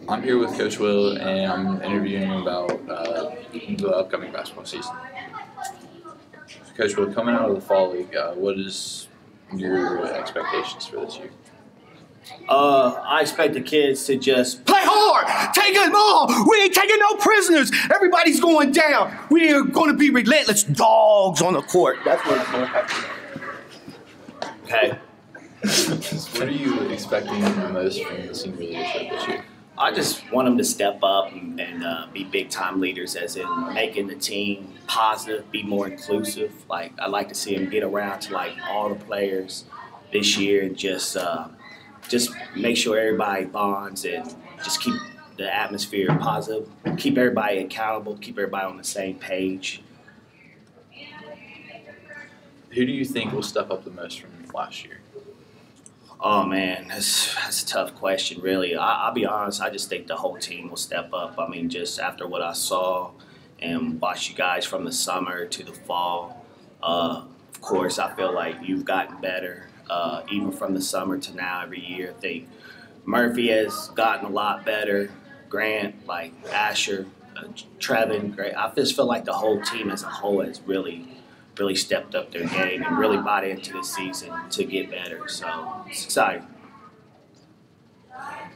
I'm here with Coach Will, and I'm interviewing him about the upcoming basketball season. Coach Will, coming out of the fall league, what is your expectations for this year? I expect the kids to just play hard, take it all. We ain't taking no prisoners. Everybody's going down. We are going to be relentless dogs on the court. That's what it's going to happen. Okay. What are you expecting the most from the senior leadership this year? I just want them to step up and be big-time leaders, as in making the team positive, be more inclusive. Like, I'd like to see them get around to, like, all the players this year and just make sure everybody bonds and just keep the atmosphere positive, keep everybody accountable, keep everybody on the same page. Who do you think will step up the most from last year? Oh, man, that's a tough question, really. I'll be honest, I just think the whole team will step up. I mean, just after what I saw and watched you guys from the summer to the fall, of course, I feel like you've gotten better, even from the summer to now every year. I think Murphy has gotten a lot better, Grant, like Asher, Trevin, great. I just feel like the whole team as a whole has really stepped up their game and really bought into the season to get better. So it's exciting.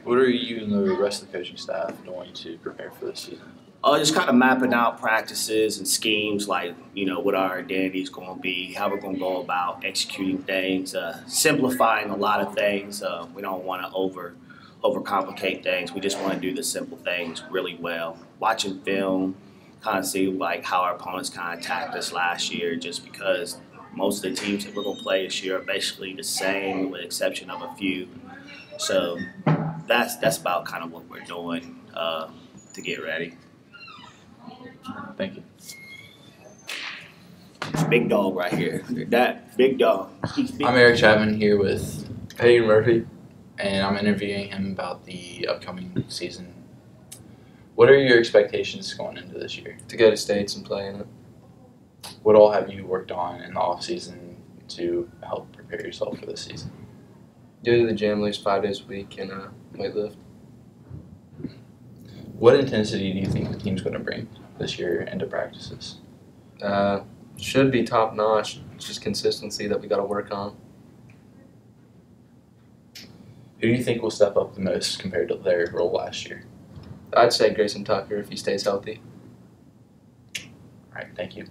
What are you and the rest of the coaching staff doing to prepare for this season? Just kind of mapping out practices and schemes, like, what our identity is going to be, how we're going to go about executing things, simplifying a lot of things. We don't want to overcomplicate things. We just want to do the simple things really well. Watching film, kind of see like how our opponents kind of attacked us last year, just because most of the teams that we're going to play this year are basically the same with the exception of a few. So that's about kind of what we're doing to get ready. Thank you. Big dog right here. That big dog. I'm Eric Chapman here with Peyton Murphy, and I'm interviewing him about the upcoming season. What are your expectations going into this year? To go to states and play in it. What all have you worked on in the off season to help prepare yourself for this season? Go to the gym at least 5 days a week and weight lift. What intensity do you think the team's going to bring this year into practices? Should be top notch. It's just consistency that we got to work on. Who do you think will step up the most compared to their role last year? I'd say Grayson Tucker if he stays healthy. All right, thank you.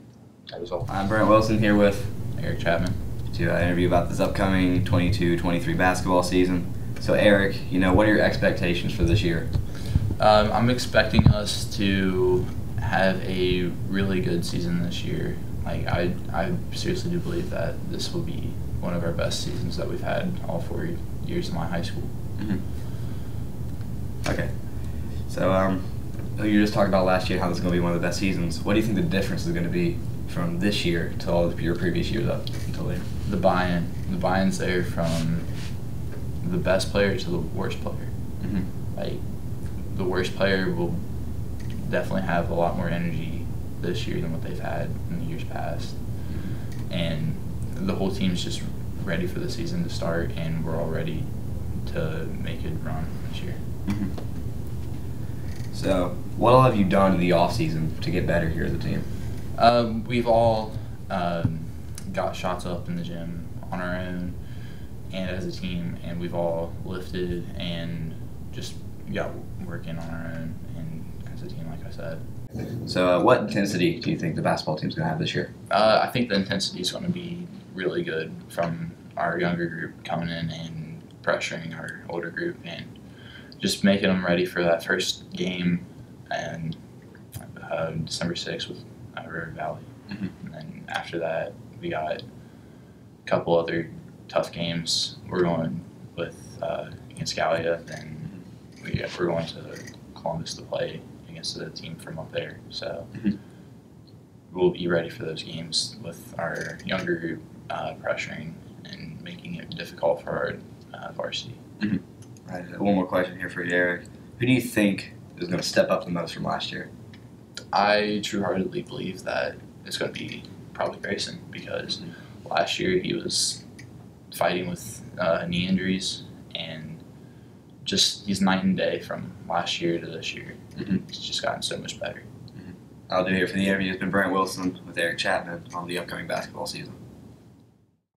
That was all. I'm Brant Wilson here with Eric Chapman to interview about this upcoming 22-23 basketball season. So Eric, what are your expectations for this year? I'm expecting us to have a really good season this year. Like I seriously do believe that this will be one of our best seasons that we've had all 4 years of my high school. Mm-hmm. Okay. So you just talked about last year how this is going to be one of the best seasons. What do you think the difference is going to be from this year to all of your previous years up until later? The buy-in. The buy-in's there from the best player to the worst player. Mm-hmm. Like, the worst player will definitely have a lot more energy this year than what they've had in the years past. And the whole team's just ready for the season to start, and we're all ready to make a run this year. Mm-hmm. So, what all have you done in the off season to get better here as a team? We've all got shots up in the gym on our own and as a team, and we've all lifted and just got working on our own and as a team, like I said. So, what intensity do you think the basketball team's going to have this year? I think the intensity is going to be really good from our younger group coming in and pressuring our older group and just making them ready for that first game and December 6th with River Valley. Mm-hmm. And then after that, we got a couple other tough games. We're going with against Gallia, then we're going to Columbus to play against the team from up there. So mm-hmm. we'll be ready for those games with our younger group pressuring and making it difficult for our varsity. Mm-hmm. Right. One more question here for you, Eric. Who do you think is going to step up the most from last year? I true-heartedly believe that it's going to be probably Grayson, because last year he was fighting with knee injuries and he's night and day from last year to this year. Mhm. He's just gotten so much better. I'll do here for the interview. It's been Brant Wilson with Eric Chapman on the upcoming basketball season.